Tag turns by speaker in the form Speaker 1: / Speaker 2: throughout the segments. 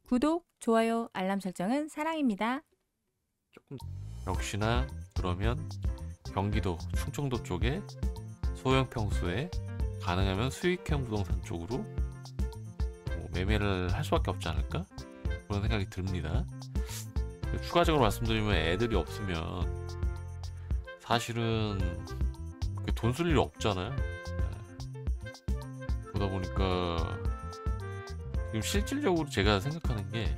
Speaker 1: 구독, 좋아요, 알람 설정은 사랑입니다.
Speaker 2: 조금 역시나 그러면 경기도 충청도 쪽에 소형 평수에 가능하면 수익형 부동산 쪽으로 매매를 할 수밖에 없지 않을까 그런 생각이 듭니다. 추가적으로 말씀드리면 애들이 없으면 사실은 돈 쓸 일이 없잖아요. 그러다 보니까 지금 실질적으로 제가 생각하는 게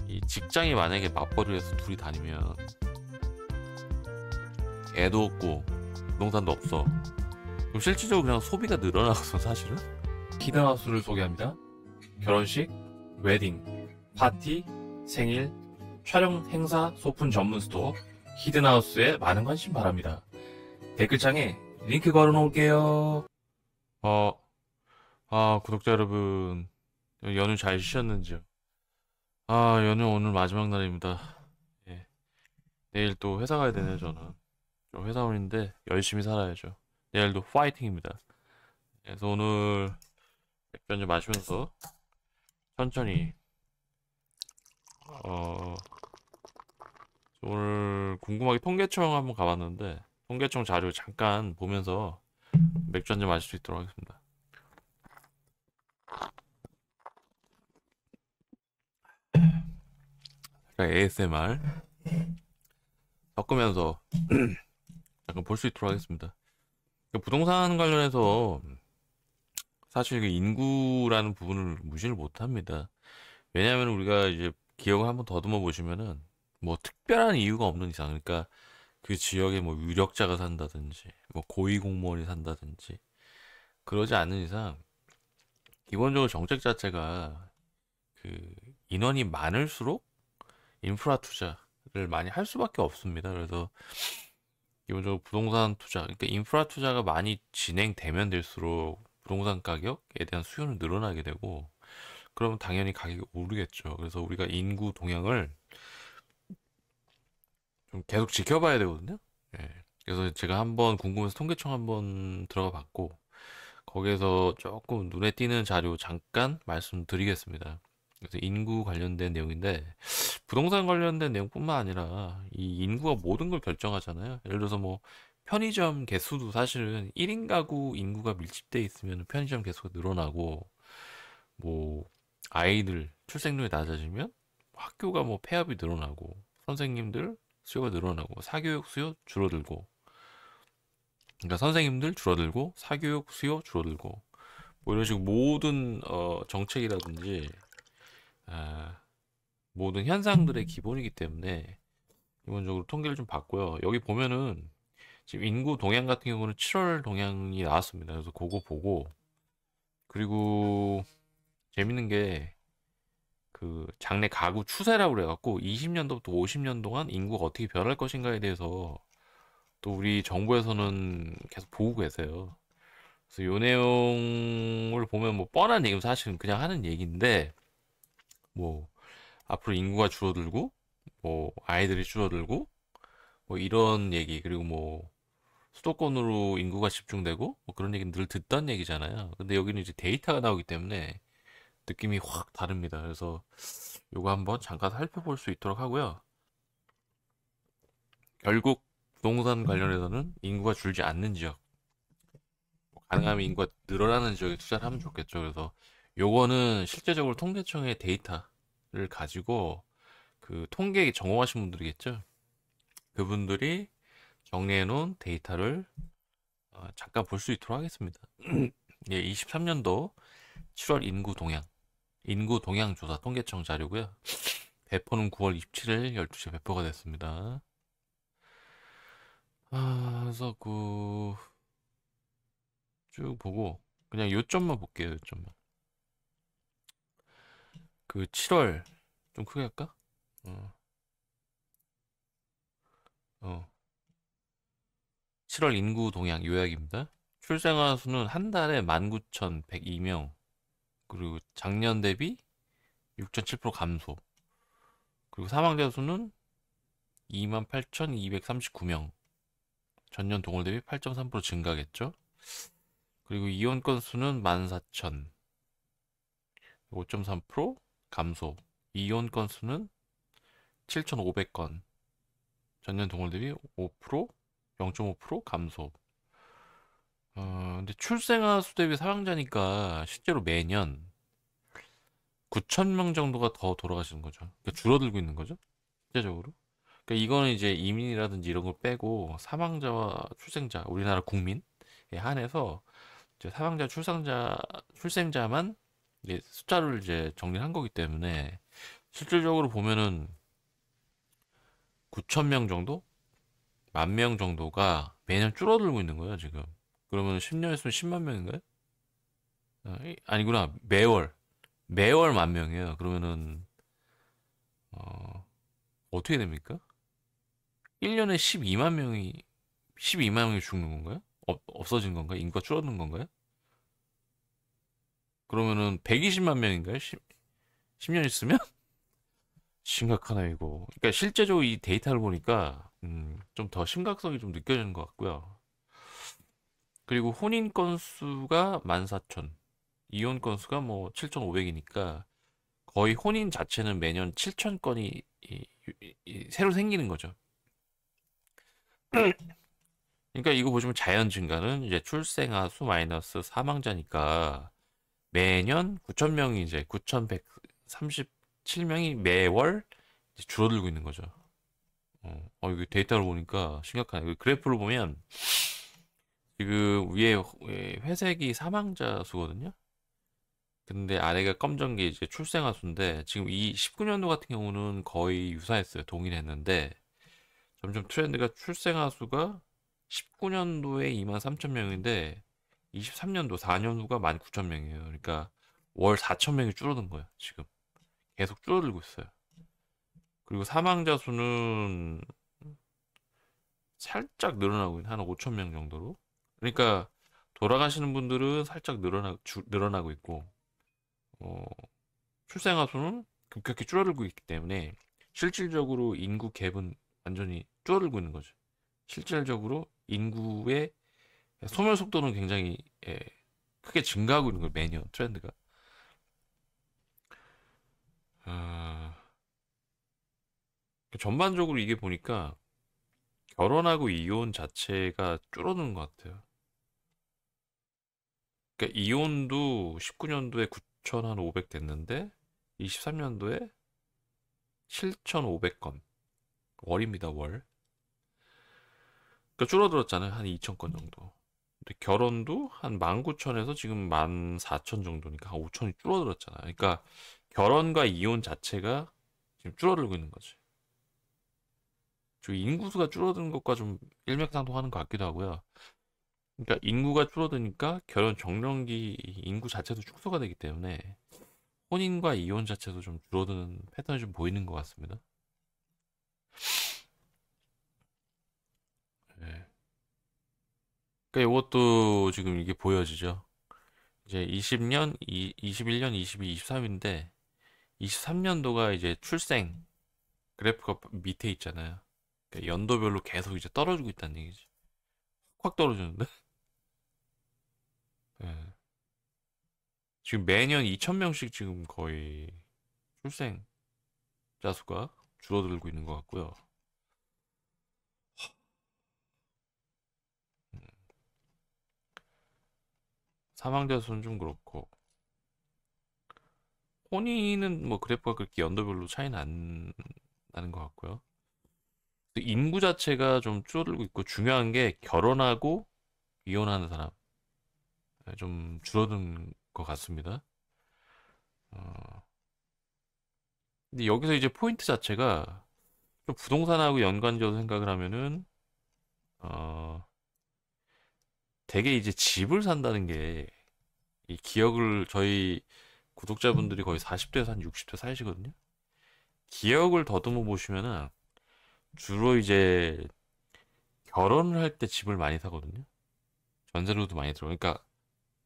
Speaker 2: 이 직장이 만약에 맞벌이를 해서 둘이 다니면 애도 없고 부동산도 없어. 그럼 실질적으로 그냥 소비가 늘어나거든 사실은. 히든하우스를 소개합니다. 결혼식, 웨딩, 파티, 생일, 촬영, 행사, 소품 전문 스토어 히든하우스에 많은 관심 바랍니다. 댓글창에 링크 걸어 놓을게요. 구독자 여러분, 연휴 잘 쉬셨는지요? 연휴 오늘 마지막 날입니다. 예. 내일 또 회사 가야 되네요, 저는. 저 회사원인데 열심히 살아야죠. 내일도 파이팅입니다. 그래서 오늘 맥주 한잔 마시면서 천천히 오늘 궁금하게 통계청 한번 가봤는데 통계청 자료 잠깐 보면서 맥주 한잔 마실 수 있도록 하겠습니다. ASMR 섞으면서 약간 볼 수 있도록 하겠습니다. 부동산 관련해서 사실 인구라는 부분을 무시를 못합니다. 왜냐하면 우리가 이제 기억을 한번 더듬어 보시면은 뭐 특별한 이유가 없는 이상, 그러니까 그 지역에 뭐 유력자가 산다든지 뭐 고위 공무원이 산다든지 그러지 않는 이상 기본적으로 정책 자체가 그 인원이 많을수록 인프라 투자를 많이 할 수밖에 없습니다. 그래서 기본적으로 부동산 투자, 그러니까 인프라 투자가 많이 진행되면 될수록 부동산 가격에 대한 수요는 늘어나게 되고, 그러면 당연히 가격이 오르겠죠. 그래서 우리가 인구 동향을 좀 계속 지켜봐야 되거든요. 예. 그래서 제가 한번 궁금해서 통계청 한번 들어가 봤고, 거기에서 조금 눈에 띄는 자료 잠깐 말씀드리겠습니다. 그래서 인구 관련된 내용인데, 부동산 관련된 내용뿐만 아니라 이 인구가 모든 걸 결정하잖아요. 예를 들어서 뭐 편의점 개수도 사실은 1인 가구 인구가 밀집돼 있으면 편의점 개수가 늘어나고, 뭐 아이들 출생률이 낮아지면 학교가 뭐 폐업이 늘어나고, 선생님들 수요가 늘어나고, 사교육 수요 줄어들고, 그러니까 선생님들 줄어들고 사교육 수요 줄어들고, 뭐 이런 식으로 모든 정책이라든지 아, 모든 현상들의 기본이기 때문에 기본적으로 통계를 좀 봤고요. 여기 보면은 지금 인구 동향 같은 경우는 7월 동향이 나왔습니다. 그래서 그거 보고, 그리고 재밌는 게 그 장래 가구 추세라고 그래갖고 20년도부터 50년 동안 인구가 어떻게 변할 것인가에 대해서 또 우리 정부에서는 계속 보고 계세요. 그래서 요 내용을 보면 뭐 뻔한 얘기는 사실은 그냥 하는 얘기인데, 뭐 앞으로 인구가 줄어들고 뭐 아이들이 줄어들고 뭐 이런 얘기, 그리고 뭐 수도권으로 인구가 집중되고 뭐 그런 얘기는 늘 듣던 얘기잖아요. 근데 여기는 이제 데이터가 나오기 때문에 느낌이 확 다릅니다. 그래서 요거 한번 잠깐 살펴볼 수 있도록 하고요. 결국 부동산 관련해서는 인구가 줄지 않는 지역, 가능하면 인구가 늘어나는 지역에 투자를 하면 좋겠죠. 그래서 요거는 실제적으로 통계청의 데이터를 가지고 그 통계 전공하신 분들이겠죠. 그분들이 정리해 놓은 데이터를 잠깐 볼 수 있도록 하겠습니다. 예, 23년도 7월 인구 동향 조사 통계청 자료고요. 배포는 9월 27일 12시에 배포가 됐습니다. 그래서 쭉 보고 그냥 요점만 볼게요. 요점만. 그 7월 좀 크게 할까? 어, 어. 7월 인구 동향 요약입니다. 출생아 수는 한 달에 19,102명, 그리고 작년 대비 6.7% 감소, 그리고 사망자 수는 28,239명, 전년 동월 대비 8.3% 증가겠죠. 그리고 이혼 건수는 14,000, 5.3%, 감소. 이혼 건수는 7,500건. 전년 동월 대비 5%, 0.5% 감소. 근데 출생아 수 대비 사망자니까 실제로 매년 9천 명 정도가 더 돌아가시는 거죠. 그러니까 줄어들고 있는 거죠. 실제적으로. 그러니까 이거는 이제 이민이라든지 이런 걸 빼고 사망자와 출생자, 우리나라 국민에 한해서 이제 사망자, 출생자만 이제 숫자를 이제 정리한 거기 때문에 실질적으로 보면은 9천 명 정도? 10,000명 정도가 매년 줄어들고 있는 거예요, 지금. 그러면 10년 했으면 10만 명인가요? 아니구나. 매월 10,000명이에요. 그러면은 어떻게 됩니까? 1년에 12만 명이 죽는 건가요? 없어진 건가요? 인구가 줄어든 건가요? 그러면은 120만 명인가요? 10년 있으면? 심각하네, 이거. 그러니까 실제적으로 이 데이터를 보니까 좀 더 심각성이 좀 느껴지는 것 같고요. 그리고 혼인 건수가 14,000, 이혼 건수가 뭐 7,500이니까 거의 혼인 자체는 매년 7,000건이 새로 생기는 거죠. 그러니까 이거 보시면 자연 증가는 이제 출생아 수 마이너스 사망자니까 매년 9,000명이 이제 9,137명이 매월 이제 줄어들고 있는 거죠. 이거 데이터를 보니까 심각하네. 그 그래프를 보면 지금 위에 회색이 사망자 수거든요. 근데 아래가 검정 게 이제 출생아 수인데 지금 이 19년도 같은 경우는 거의 유사했어요. 동일했는데 점점 트렌드가 출생아 수가 19년도에 23,000명인데 23년도 4년 후가 19,000명이에요. 그러니까 월 4,000명이 줄어든 거예요. 지금 계속 줄어들고 있어요. 그리고 사망자 수는 살짝 늘어나고 있는 한 5,000명 정도로. 그러니까 돌아가시는 분들은 살짝 늘어나고 있고 어, 출생아 수는 급격히 줄어들고 있기 때문에 실질적으로 인구 갭은 완전히 줄어들고 있는 거죠. 실질적으로 인구의 소멸 속도는 굉장히 크게 증가하고 있는 거예요. 매년 트렌드가. 아, 전반적으로 이게 보니까 결혼하고 이혼 자체가 줄어드는 것 같아요. 그러니까 이혼도 19년도에 9,500 됐는데 23년도에 7,500건 월입니다, 월. 그러니까 줄어들었잖아요. 한 2,000건 정도. 근데 결혼도 한 19,000에서 지금 14,000 정도니까 한 5,000이 줄어들었잖아요. 그러니까 결혼과 이혼 자체가 지금 줄어들고 있는 거지. 저 인구수가 줄어드는 것과 좀 일맥상통하는 것 같기도 하고요. 그러니까 인구가 줄어드니까 결혼 적령기 인구 자체도 축소가 되기 때문에 혼인과 이혼 자체도 좀 줄어드는 패턴이 좀 보이는 것 같습니다. 네. 그러니까 이것도 지금 이게 보여지죠. 이제 20년, 21년, 22, 23인데 23년도가 이제 출생 그래프가 밑에 있잖아요. 그러니까 연도별로 계속 이제 떨어지고 있다는 얘기지. 확 떨어지는데? 네. 지금 매년 2,000명씩 지금 거의 출생자 수가 줄어들고 있는 것 같고요. 음, 사망자 수는 좀 그렇고 혼인은 뭐 그래프가 그렇게 연도별로 차이는 안 나는 것 같고요. 인구 자체가 좀 줄어들고 있고 중요한 게 결혼하고 이혼하는 사람 좀 줄어든 것 같습니다. 어, 근데 여기서 이제 포인트 자체가 좀 부동산하고 연관지어서 생각을 하면은 어, 되게 이제 집을 산다는 게 이 기억을 저희 구독자분들이 거의 40대에서 한 60대 사이시거든요. 기억을 더듬어 보시면은 주로 이제 결혼을 할 때 집을 많이 사거든요. 전세로도 많이 들어. 그러니까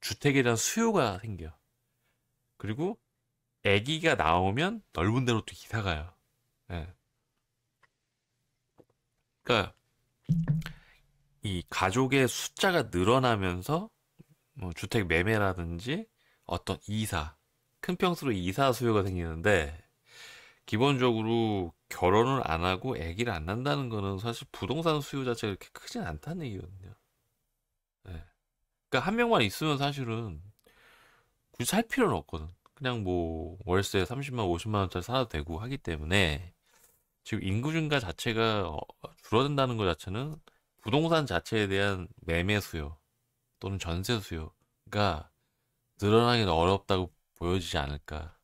Speaker 2: 주택에 대한 수요가 생겨. 그리고 아기가 나오면 넓은 데로 또 이사 가요. 예. 그러니까 이 가족의 숫자가 늘어나면서 뭐 주택 매매라든지 어떤 이사 큰 평수로 이사 수요가 생기는데 기본적으로 결혼을 안 하고 아기를 안 낳는다는 거는 사실 부동산 수요 자체가 그렇게 크진 않다는 얘기거든요. 네. 그러니까 한 명만 있으면 사실은 굳이 살 필요는 없거든. 그냥 뭐 월세 30만 50만 원짜리 살아도 되고 하기 때문에 지금 인구 증가 자체가 줄어든다는 것 자체는 부동산 자체에 대한 매매 수요 또는 전세 수요가 늘어나기는 어렵다고 보여지지 않을까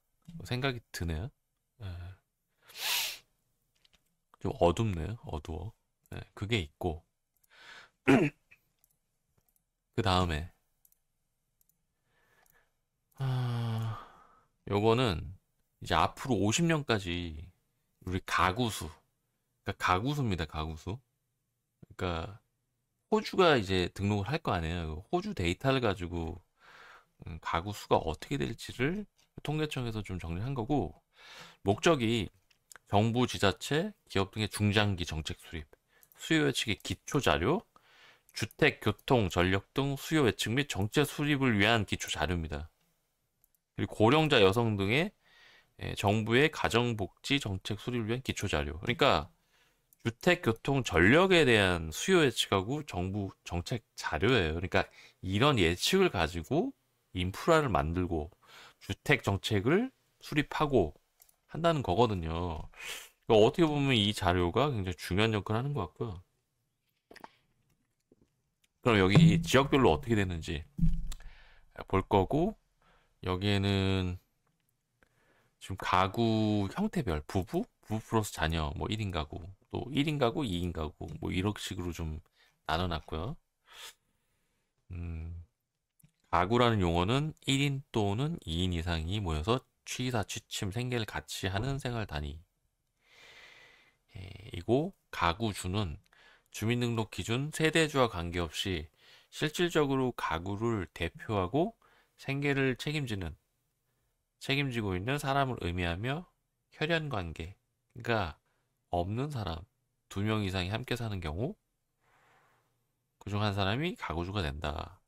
Speaker 2: 생각이 드네요. 네. 좀 어둡네요. 어두워. 네, 그게 있고 그 다음에 요거는 이제 앞으로 50년까지 우리 가구수, 그러니까 가구수입니다. 가구수. 그러니까 호주가 이제 등록을 할 거 아니에요. 호주 데이터를 가지고 가구 수가 어떻게 될지를 통계청에서 좀 정리한 거고, 목적이 정부, 지자체, 기업 등의 중장기 정책 수립, 수요 예측의 기초 자료, 주택, 교통, 전력 등 수요 예측 및 정책 수립을 위한 기초 자료입니다. 그리고 고령자 여성 등의 정부의 가정복지 정책 수립을 위한 기초 자료. 그러니까 주택, 교통, 전력에 대한 수요 예측하고 정부 정책 자료예요. 그러니까 이런 예측을 가지고 인프라를 만들고 주택 정책을 수립하고 한다는 거거든요. 그러니까 어떻게 보면 이 자료가 굉장히 중요한 역할을 하는 것 같고요. 그럼 여기 지역별로 어떻게 되는지 볼 거고, 여기에는 지금 가구 형태별 부부, 부부 플러스 자녀, 뭐 1인 가구, 또 1인 가구, 2인 가구, 뭐 이런 식으로 좀 나눠놨고요. 음, 가구라는 용어는 1인 또는 2인 이상이 모여서 취사, 취침, 생계를 같이 하는 생활 단위. 이고 가구주는 주민등록 기준 세대주와 관계없이 실질적으로 가구를 대표하고 생계를 책임지고 있는 사람을 의미하며 혈연 관계, 그러니까 없는 사람 2명 이상이 함께 사는 경우 그중 한 사람이 가구주가 된다.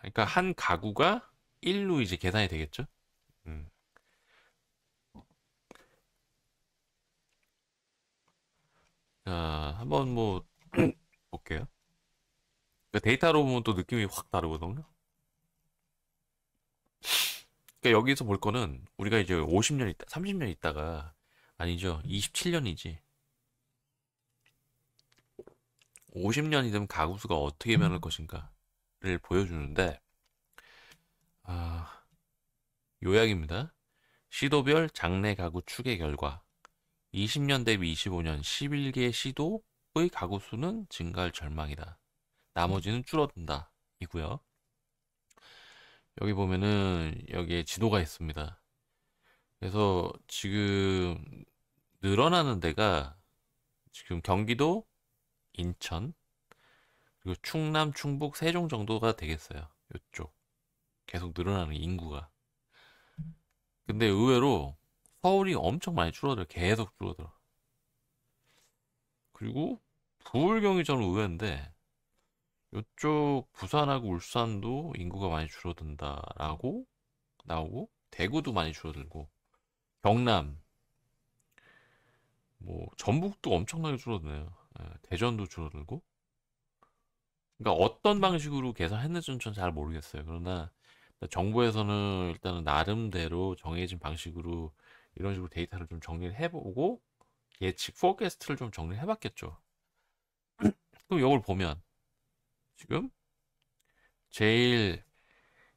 Speaker 2: 그러니까 한 가구가 1로 이제 계산이 되겠죠. 음. 자, 한번 뭐 볼게요. 그러니까 데이터로 보면 또 느낌이 확 다르거든요. 그러니까 여기서 볼 거는 우리가 이제 50년 있다, 30년 있다가 아니죠. 27년이지. 50년이 되면 가구 수가 어떻게 변할 것인가를 보여주는데 아, 요약입니다. 시도별 장래 가구 추계 결과 20년 대비 25년 11개 시도의 가구 수는 증가할 전망이다. 나머지는 줄어든다. 이고요. 여기 보면은 여기에 지도가 있습니다. 그래서 지금 늘어나는 데가 지금 경기도, 인천, 그리고 충남, 충북, 세종 정도가 되겠어요. 이쪽. 계속 늘어나는 인구가. 근데 의외로 서울이 엄청 많이 줄어들어. 계속 줄어들어. 그리고 부울 경이 저는 의외인데 이쪽 부산하고 울산도 인구가 많이 줄어든다라고 나오고 대구도 많이 줄어들고 경남 뭐 전북도 엄청나게 줄어드네요. 대전도 줄어들고 그러니까 어떤 방식으로 계산했는지는 전 잘 모르겠어요. 그러나 정부에서는 일단은 나름대로 정해진 방식으로 이런 식으로 데이터를 좀 정리를 해보고 예측 포캐스트를 좀 정리를 해봤겠죠. 그럼 이걸 보면 지금 제일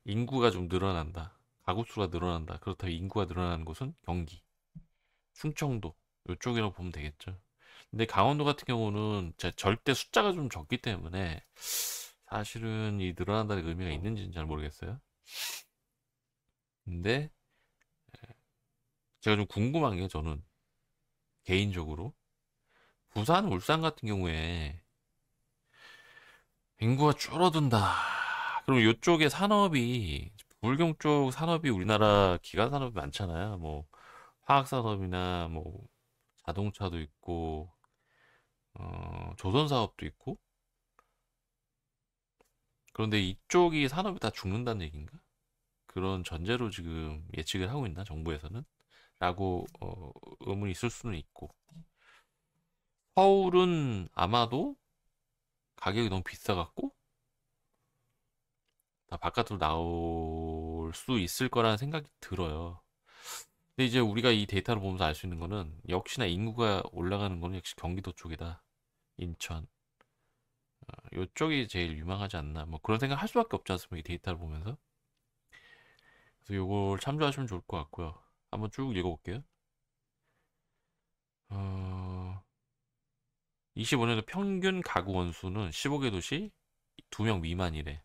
Speaker 2: 인구가 좀 늘어난다. 가구 수가 늘어난다. 그렇다고 인구가 늘어나는 곳은 경기, 충청도 이쪽이라고 보면 되겠죠. 근데 강원도 같은 경우는 절대 숫자가 좀 적기 때문에 사실은 이 늘어난다는 의미가 있는지는 잘 모르겠어요. 근데 제가 좀 궁금한 게 저는 개인적으로 부산, 울산 같은 경우에 인구가 줄어든다. 그럼 이쪽의 산업이 불경 쪽 산업이 우리나라 기간 산업이 많잖아요. 뭐 화학 산업이나 뭐 자동차도 있고 조선 사업도 있고. 그런데 이쪽이 산업이 다 죽는다는 얘기인가? 그런 전제로 지금 예측을 하고 있나 정부에서는? 라고 의문이 있을 수는 있고 서울은 아마도 가격이 너무 비싸갖고 다 바깥으로 나올 수 있을 거라는 생각이 들어요. 근데 이제 우리가 이 데이터를 보면서 알 수 있는 거는 역시나 인구가 올라가는 거는 역시 경기도 쪽이다. 인천. 이쪽이 제일 유망하지 않나. 뭐 그런 생각 할 수밖에 없지 않습니까? 이 데이터를 보면서. 그래서 요걸 참조하시면 좋을 것 같고요. 한번 쭉 읽어볼게요. 어, 25년도 평균 가구 원수는 15개 도시 2명 미만이래.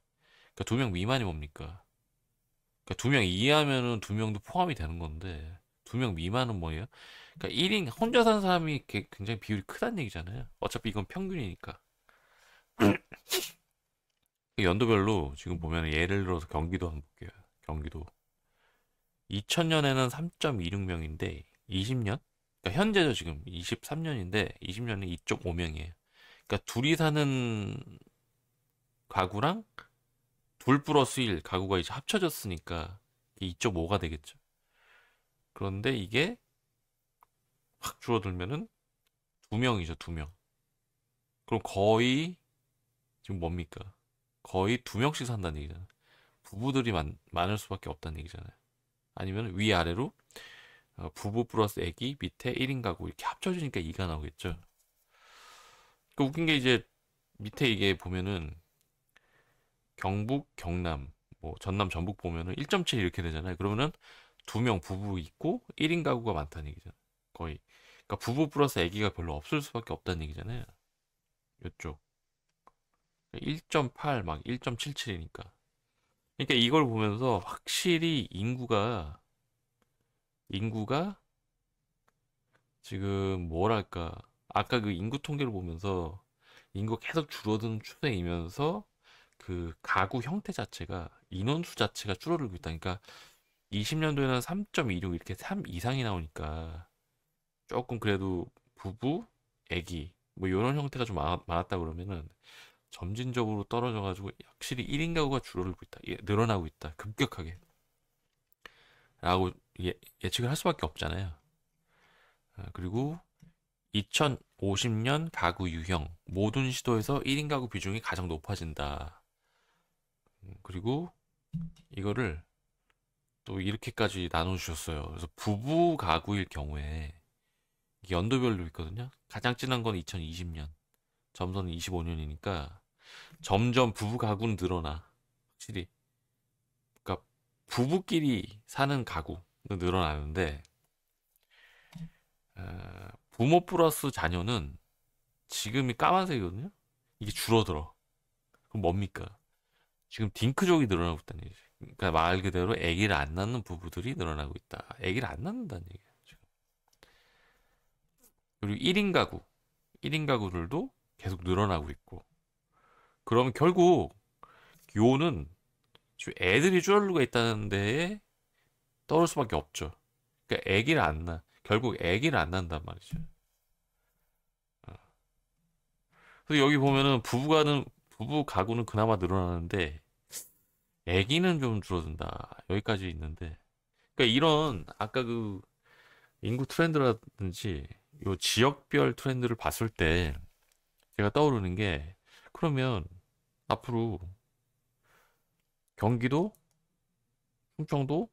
Speaker 2: 그러니까 2명 미만이 뭡니까? 그러니까 2명 이하면은 2명도 포함이 되는 건데 2명 미만은 뭐예요? 그러니까 1인 혼자 사는 사람이 굉장히 비율이 크다는 얘기잖아요. 어차피 이건 평균이니까. 연도별로 지금 보면 예를 들어서 경기도 한번 볼게요. 경기도 2000년에는 3.26명인데 20년? 그러니까 현재죠 지금 23년인데 20년에 2.5명이에요. 그러니까 둘이 사는 가구랑 둘 플러스 1 가구가 이제 합쳐졌으니까 2.5가 되겠죠. 그런데 이게 확 줄어들면은 2명이죠, 2명. 그럼 거의 지금 뭡니까? 거의 2명씩 산다는 얘기잖아요. 부부들이 많을 수밖에 없다는 얘기잖아요. 아니면 위아래로 부부 플러스 애기 밑에 1인 가구 이렇게 합쳐지니까 2가 나오겠죠. 그 웃긴 게 이제 밑에 이게 보면은 경북, 경남, 뭐 전남, 전북 보면은 1.7 이렇게 되잖아요. 그러면은 2명 부부 있고 1인 가구가 많다는 얘기잖아요. 거의. 그러니까 부부 플러스 아기가 별로 없을 수밖에 없다는 얘기잖아요. 이쪽. 1.8 막 1.77이니까. 그러니까 이걸 보면서 확실히 인구가 지금 뭐랄까 아까 그 인구 통계를 보면서 인구가 계속 줄어드는 추세이면서 그 가구 형태 자체가 인원수 자체가 줄어들고 있다. 그러니까 20년도에는 3.26 이렇게 3 이상이 나오니까 조금 그래도 부부, 애기 뭐 이런 형태가 좀 많았다 그러면은 점진적으로 떨어져가지고 확실히 1인 가구가 줄어들고 있다. 늘어나고 있다. 급격하게. 라고 예측을 할 수밖에 없잖아요. 그리고 2050년 가구 유형 모든 시도에서 1인 가구 비중이 가장 높아진다. 그리고 이거를 또 이렇게까지 나눠주셨어요. 그래서 부부 가구일 경우에 연도별로 있거든요. 가장 진한 건 2020년, 점선은 25년이니까 점점 부부 가구는 늘어나. 확실히. 그러니까 부부끼리 사는 가구는 늘어나는데 부모 플러스 자녀는 지금이 까만색이거든요. 이게 줄어들어. 그럼 뭡니까? 지금 딩크족이 늘어나고 있다는 얘기죠. 그러니까 말 그대로 아기를 안 낳는 부부들이 늘어나고 있다. 아기를 안 낳는다는 얘기예요. 지금. 그리고 1인 가구들도 계속 늘어나고 있고. 그러면 결국 요는 지금 애들이 줄어들고 있다는 데에 떠올 수밖에 없죠. 그러니까 아기를 안 낳아. 결국 아기를 안 낳는단 말이죠. 어. 그래서 여기 보면은 부부 가구는 그나마 늘어나는데 아기는 좀 줄어든다. 여기까지 있는데. 그러니까 이런 아까 그 인구 트렌드라든지 요 지역별 트렌드를 봤을 때 제가 떠오르는 게 그러면 앞으로 경기도, 충청도에는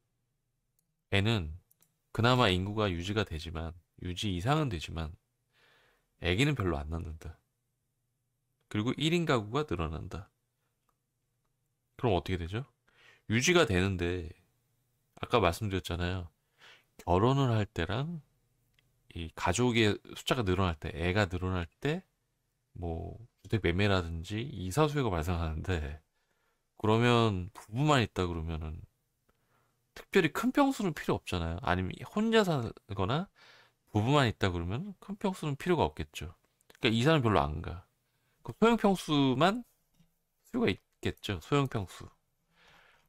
Speaker 2: 그나마 인구가 유지가 되지만 유지 이상은 되지만 아기는 별로 안 낳는다. 그리고 1인 가구가 늘어난다. 그럼 어떻게 되죠? 유지가 되는데 아까 말씀드렸잖아요. 결혼을 할 때랑 이 가족의 숫자가 늘어날 때, 애가 늘어날 때 뭐 주택 매매라든지 이사 수요가 발생하는데 그러면 부부만 있다 그러면은 특별히 큰 평수는 필요 없잖아요. 아니면 혼자 살거나 부부만 있다 그러면 큰 평수는 필요가 없겠죠. 그러니까 이사는 별로 안 가. 그 소형 평수만 수요가 있겠죠. 소형 평수.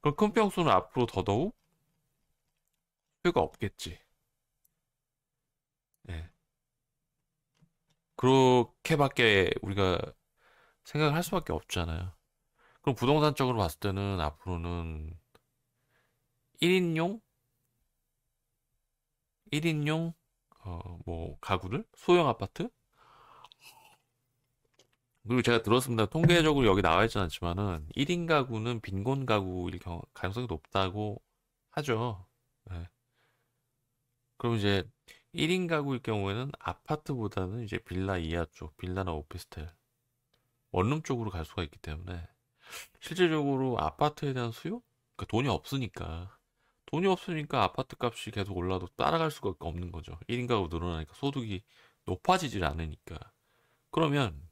Speaker 2: 그럼 큰 평수는 앞으로 더더욱 수요가 없겠지. 예. 그렇게밖에 우리가 생각을 할 수밖에 없잖아요. 그럼 부동산 쪽으로 봤을 때는 앞으로는 1인용 1인용 뭐 가구를 소형 아파트. 그리고 제가 들었습니다. 통계적으로 여기 나와 있진 않지만은 1인 가구는 빈곤 가구일 가능성이 높다고 하죠. 네. 그럼 이제 1인 가구일 경우에는 아파트보다는 이제 빌라 이하 쪽, 빌라나 오피스텔, 원룸 쪽으로 갈 수가 있기 때문에 실질적으로 아파트에 대한 수요? 그러니까 돈이 없으니까 아파트 값이 계속 올라도 따라갈 수가 없는 거죠. 1인 가구 늘어나니까 소득이 높아지질 않으니까. 그러면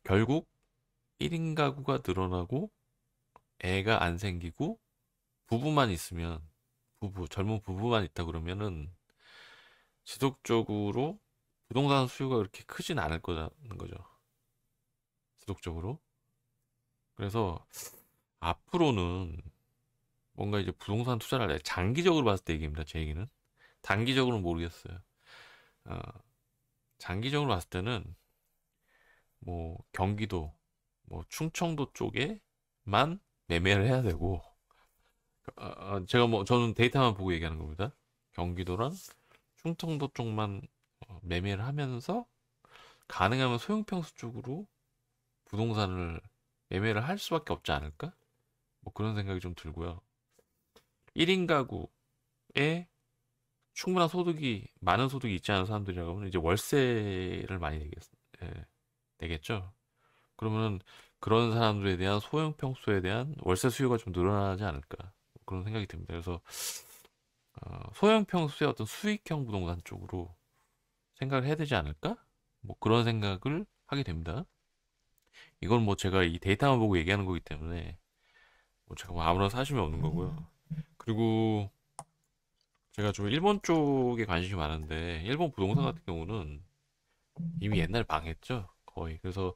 Speaker 2: 결국 1인 가구가 늘어나고 애가 안 생기고 부부만 있으면 젊은 부부만 있다 그러면은 지속적으로 부동산 수요가 그렇게 크진 않을 거라는 거죠. 지속적으로. 그래서 앞으로는 뭔가 이제 부동산 투자를 해. 장기적으로 봤을 때 얘기입니다. 제 얘기는. 단기적으로는 모르겠어요. 어, 장기적으로 봤을 때는 뭐 경기도, 뭐 충청도 쪽에만 매매를 해야 되고, 제가 뭐 저는 데이터만 보고 얘기하는 겁니다. 경기도랑 충청도 쪽만 매매를 하면서 가능하면 소형평수 쪽으로 부동산을 매매를 할 수밖에 없지 않을까? 뭐 그런 생각이 좀 들고요. 1인 가구에 충분한 소득이 많은 소득이 있지 않은 사람들이라고 하면 이제 월세를 많이 예, 내겠죠. 그러면은 그런 사람들에 대한 소형 평수에 대한 월세 수요가 좀 늘어나지 않을까 뭐 그런 생각이 듭니다. 그래서 소형 평수의 어떤 수익형 부동산 쪽으로 생각을 해야 되지 않을까? 뭐 그런 생각을 하게 됩니다. 이건 뭐 제가 이 데이터만 보고 얘기하는 거기 때문에 뭐 제가 뭐 아무런 사심이 없는 거고요. 그리고 제가 좀 일본 쪽에 관심이 많은데 일본 부동산 같은 경우는 이미 옛날에 망했죠. 거의. 그래서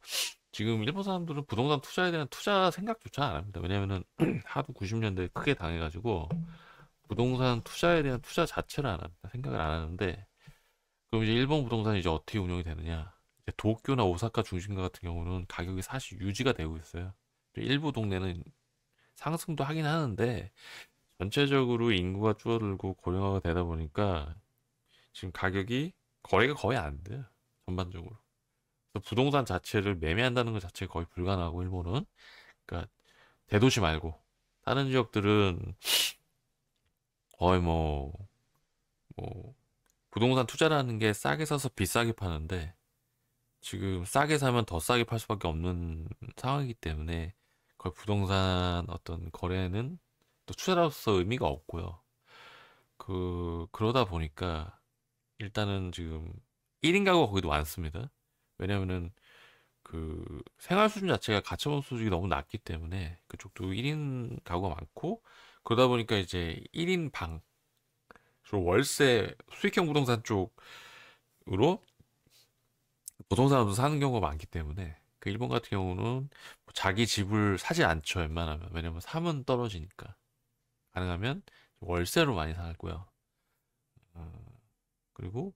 Speaker 2: 지금 일본 사람들은 부동산 투자에 대한 투자 생각조차 안 합니다. 왜냐면은 하도 90년대에 크게 당해가지고 부동산 투자에 대한 투자 자체를 안 합니다. 생각을 안 하는데 그럼 이제 일본 부동산이 이제 어떻게 운영이 되느냐? 이제 도쿄나 오사카 중심가 같은 경우는 가격이 사실 유지가 되고 있어요. 일부 동네는 상승도 하긴 하는데 전체적으로 인구가 줄어들고 고령화가 되다 보니까 지금 가격이 거래가 거의 안 돼요. 전반적으로. 그래서 부동산 자체를 매매한다는 것 자체가 거의 불가능하고 일본은 그러니까 대도시 말고 다른 지역들은 거의 뭐 부동산 투자라는 게 싸게 사서 비싸게 파는데 지금 싸게 사면 더 싸게 팔 수밖에 없는 상황이기 때문에 거의 부동산 어떤 거래는 또 투자로서 의미가 없고요. 그러다 보니까 일단은 지금 1인 가구가 거기도 많습니다. 왜냐면은 생활 수준 자체가 가처분 수준이 너무 낮기 때문에 그쪽도 1인 가구가 많고 그러다 보니까 이제 1인 방 주로 월세 수익형 부동산 쪽으로 부동산으로 사는 경우가 많기 때문에 그 일본 같은 경우는 뭐 자기 집을 사지 않죠 웬만하면 왜냐면 사면 떨어지니까 가능하면 월세로 많이 살고요. 어, 그리고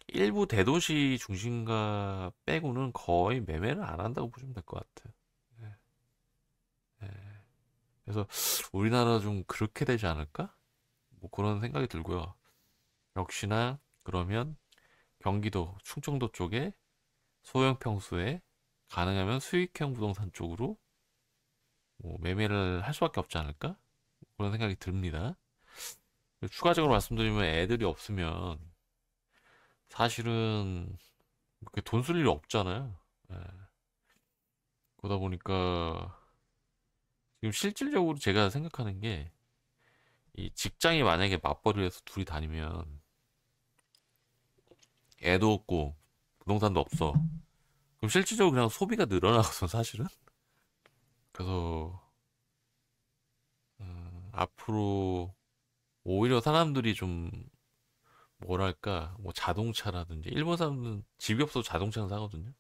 Speaker 2: 일부 대도시 중심가 빼고는 거의 매매를 안 한다고 보시면 될 것 같아요. 네, 네. 그래서 우리나라 좀 그렇게 되지 않을까? 뭐 그런 생각이 들고요. 역시나 그러면 경기도, 충청도 쪽에 소형 평수에 가능하면 수익형 부동산 쪽으로 뭐 매매를 할 수밖에 없지 않을까? 그런 생각이 듭니다. 추가적으로 말씀드리면 애들이 없으면 사실은 그렇게 돈 쓸 일이 없잖아요. 예. 그러다 보니까 지금 실질적으로 제가 생각하는 게 이 직장이 만약에 맞벌이를 해서 둘이 다니면 애도 없고 부동산도 없어. 그럼 실질적으로 그냥 소비가 늘어나거든 사실은. 그래서 앞으로 오히려 사람들이 좀 뭐랄까 뭐 자동차라든지 일본 사람들은 집이 없어도 자동차는 사거든요.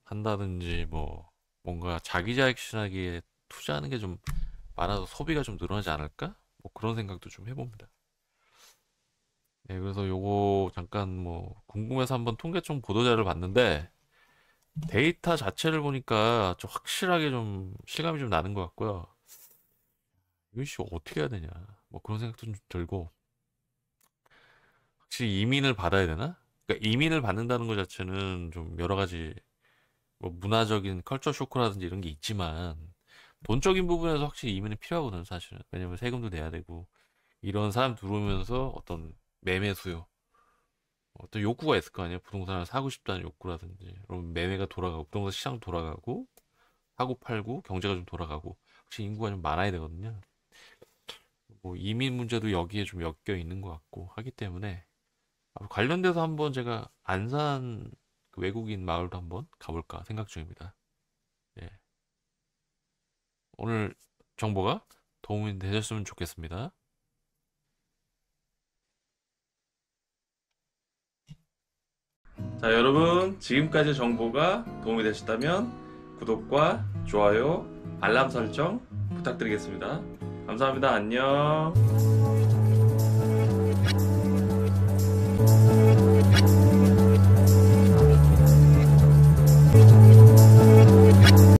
Speaker 2: 한다든지 뭐 뭔가 자기자신하게 투자하는 게 좀 많아서 소비가 좀 늘어나지 않을까? 뭐 그런 생각도 좀 해봅니다. 네, 그래서 요거 잠깐 뭐 궁금해서 한번 통계청 보도자를 봤는데 데이터 자체를 보니까 좀 확실하게 좀 실감이 좀 나는 것 같고요. 이씨 어떻게 해야 되냐. 뭐 그런 생각도 좀 들고, 확실히 이민을 받아야 되나? 그러니까 이민을 받는다는 것 자체는 좀 여러 가지 뭐 문화적인 컬처 쇼크라든지 이런 게 있지만, 돈적인 부분에서 확실히 이민이 필요하거든, 사실은. 왜냐면 세금도 내야 되고, 이런 사람 들어오면서 어떤 매매 수요, 어떤 욕구가 있을 거 아니에요. 부동산을 사고 싶다는 욕구라든지. 그럼 매매가 돌아가고, 부동산 시장 돌아가고, 사고 팔고, 경제가 좀 돌아가고, 확실히 인구가 좀 많아야 되거든요. 뭐 이민 문제도 여기에 좀 엮여 있는 것 같고 하기 때문에, 관련돼서 한번 제가 안산 그 외국인 마을도 한번 가볼까 생각 중입니다. 예. 오늘 정보가 도움이 되셨으면 좋겠습니다. 자, 여러분, 지금까지 정보가 도움이 되셨다면 구독과 좋아요, 알람 설정 부탁드리겠습니다. 감사합니다. 안녕.